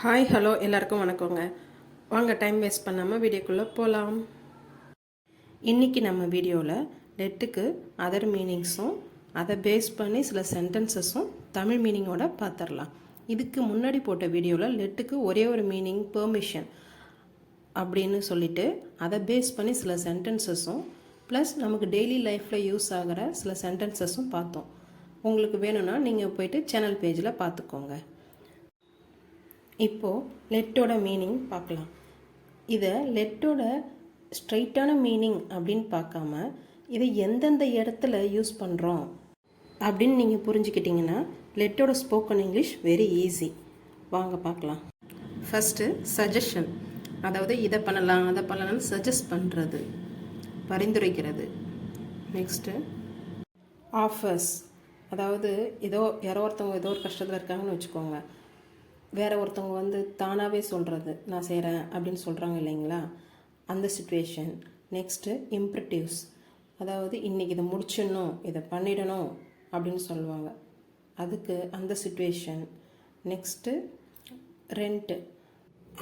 Hi hello எல்லாருக்கும் வணக்கங்க. வாங்க டைம் வேஸ்ட் பண்ணாமல் வீடியோக்குள்ளே போகலாம். இன்றைக்கி நம்ம வீடியோவில் லெட்டுக்கு அதர் மீனிங்ஸும் அதை பேஸ் பண்ணி சில சென்டென்சஸும் தமிழ் மீனிங்கோட பார்த்துடலாம். இதுக்கு முன்னாடி போட்ட வீடியோவில் லெட்டுக்கு ஒரே ஒரு மீனிங் பெர்மிஷன் அப்படின்னு சொல்லிட்டு அதை பேஸ் பண்ணி சில சென்டென்சஸும் ப்ளஸ் நமக்கு டெய்லி லைஃப்பில் யூஸ் ஆகிற சில சென்டென்சஸும் பார்த்தோம். உங்களுக்கு வேணும்னா நீங்கள் போய்ட்டு சேனல் பேஜில் பார்த்துக்கோங்க. இப்போது லெட்டோட மீனிங் பார்க்கலாம். இதை லெட்டோட ஸ்ட்ரைட்டான மீனிங் அப்படின்னு பார்க்காம இதை எந்தெந்த இடத்துல யூஸ் பண்ணுறோம் அப்படின்னு நீங்கள் புரிஞ்சுக்கிட்டிங்கன்னா லெட்டோட ஸ்போக்கன் இங்கிலீஷ் வெரி ஈஸி. வாங்க பார்க்கலாம். ஃபஸ்ட்டு சஜஷன், அதாவது இதை பண்ணலாம் அதை பண்ணலாம்னு சஜஸ்ட் பண்ணுறது, பரிந்துரைக்கிறது. நெக்ஸ்ட்டு ஆஃபர்ஸ், அதாவது யாரோ ஒருத்தவங்க ஏதோ ஒரு கஷ்டத்தில் இருக்காங்கன்னு வச்சுக்கோங்க, வேறு ஒருத்தவங்க தானாகவே சொல்கிறது நான் செய்கிறேன் அப்படின்னு சொல்கிறாங்க இல்லைங்களா, அந்த சிச்சுவேஷன். நெக்ஸ்ட்டு இம்ப்ரெட்டிவ்ஸ், அதாவது இன்றைக்கி இதை முடிச்சிடணும் இதை பண்ணிடணும் அப்படின்னு சொல்லுவாங்க, அதுக்கு அந்த சிச்சுவேஷன். நெக்ஸ்ட்டு ரெண்ட்டு,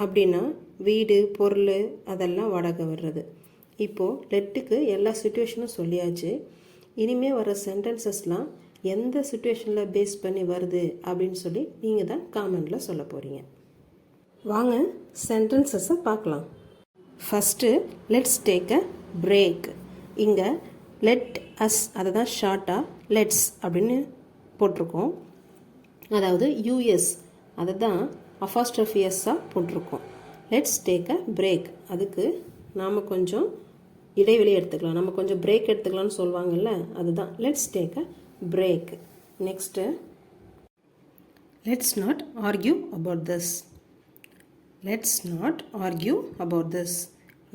அப்படின்னா வீடு பொருள் அதெல்லாம் வாடகை விடுறது. இப்போது லெட்டுக்கு எல்லா சிச்சுவேஷனும் சொல்லியாச்சு. இனிமேல் வர சென்டென்சஸ்லாம் எந்த சிச்சுவேஷனில் பேஸ் பண்ணி வருது அப்படின்னு சொல்லி நீங்கள் தான் காமெண்டில் சொல்ல போகிறீங்க. வாங்க சென்டென்சஸை பார்க்கலாம். First let's take a break. இங்கே லெட் அஸ் அதை தான் ஷார்ட்டாக லெட்ஸ் அப்படின்னு போட்டிருக்கோம். அதாவது யூஎஸ் அதை தான் அஃபாஸ்ட்ரஃபியஸாக போட்டிருக்கோம். லெட்ஸ் டேக் அ பிரேக், அதுக்கு நாம் கொஞ்சம் இடைவெளி எடுத்துக்கலாம், நம்ம கொஞ்சம் பிரேக் எடுத்துக்கலாம்னு சொல்லுவாங்கல்ல, அதுதான் let's take a break. Next, let's not argue about this. Let's not argue about this.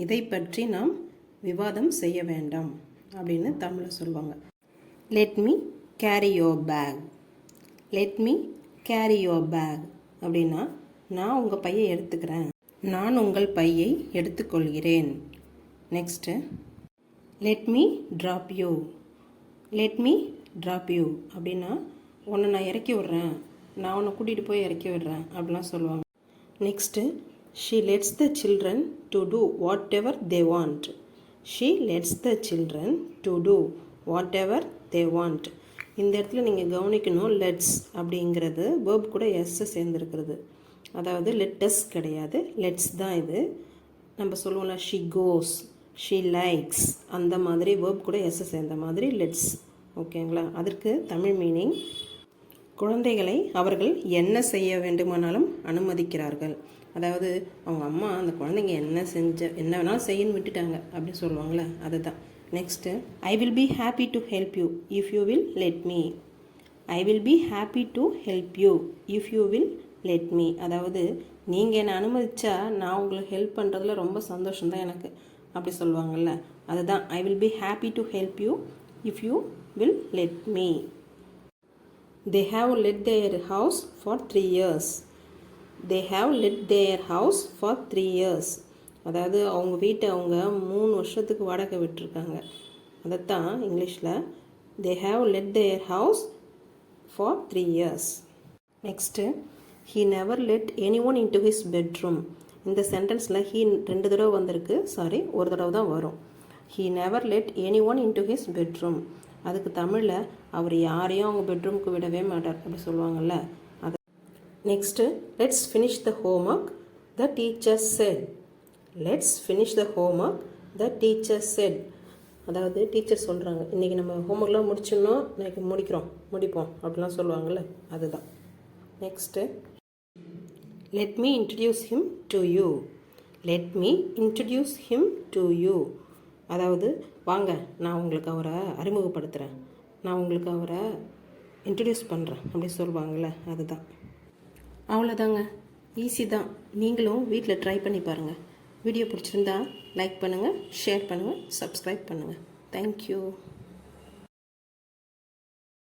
இதை பற்றி நாம் விவாதம் செய்ய வேண்டாம் அப்படின்னு தமிழில் சொல்லுவாங்க. Let me carry your bag. Let me carry your bag அப்படின்னா நான் உங்கள் பையை எடுத்துக்கிறேன், நான் உங்கள் பையை எடுத்துக்கொள்கிறேன். Next let me drop you. Let me drop you அப்படின்னா உன்னை நான் இறக்கி விட்றேன், நான் உன்னை கூட்டிகிட்டு போய் இறக்கி விடுறேன் அப்படிலாம் சொல்லுவாங்க. Next she lets the children to do whatever they want. She lets the children to do whatever they want. இந்த இடத்துல நீங்கள் கவனிக்கணும், லெட்ஸ் அப்படிங்கிறது வேர்ப் கூட எஸ் சேர்ந்துருக்கிறது. அதாவது லெட்டஸ் கிடையாது, லெட்ஸ் தான் இது. நம்ம சொல்லுவோம்ல she goes, she likes, அந்த மாதிரி வேர்ப் கூட எஸ் சேர்ந்த மாதிரி லெட்ஸ். ஓகேங்களா? அதற்கு தமிழ் மீனிங், குழந்தைகளை அவர்கள் என்ன செய்ய வேண்டுமானாலும் அனுமதிக்கிறார்கள். அதாவது அவங்க அம்மா அந்த குழந்தைங்க என்ன வேணாலும் செய்யணும்னு விட்டுட்டாங்க அப்படின்னு சொல்லுவாங்களே, அதுதான். Next I will be happy to help you if you will let me. I will be happy to help you if you will let me. அதாவது நீங்கள் என்னை அனுமதிச்சா நான் உங்களுக்கு ஹெல்ப் பண்ணுறதுல ரொம்ப சந்தோஷம்தான் எனக்கு அப்படி சொல்லுவாங்கள்ல, அதுதான் I will be happy to help you if you will let me. They have let their house for 3 years. They have let their house for 3 years. அதாவது அவங்க வீட்டை அவங்க 3 வருஷத்துக்கு வாடகை விட்டுருக்காங்க. அதைத்தான் இங்கிலீஷில் they have let their house for 3 years. Next he never let anyone into his bedroom. இந்த சென்டென்ஸில் he 2 தடவை வந்திருக்கு, சாரி ஒரு தடவை தான் வரும். he never let anyone into his bedroom. அதுக்கு தமிழில் அவர் யாரையும் அவங்க பெட்ரூமுக்கு விடவே மாட்டார் அப்படி சொல்லுவாங்கள்ல, அது. Next let's finish the homework the teacher set. Let's finish the homework the teacher set. அதாவது டீச்சர் சொல்கிறாங்க இன்றைக்கி நம்ம ஹோம்ஒர்க்லாம் முடிச்சிடணும், இன்றைக்கி முடிப்போம் அப்படிலாம் சொல்லுவாங்கள்ல, அதுதான். Next let me introduce him to you. Let me introduce him to you. அதாவது வாங்க நான் உங்களுக்கு அவரை அறிமுகப்படுத்துகிறேன், நான் உங்களுக்கு அவரை இன்ட்ரடியூஸ் பண்ணுறேன் அப்படி சொல்லுவாங்கள்ல, அதுதான். அவ்வளோதாங்க, ஈஸி தான். நீங்களும் வீட்டில் ட்ரை பண்ணி பாருங்கள். வீடியோ பிடிச்சிருந்தா லைக் பண்ணுங்கள், ஷேர் பண்ணுங்கள், சப்ஸ்கிரைப் பண்ணுங்கள். தேங்க்யூ.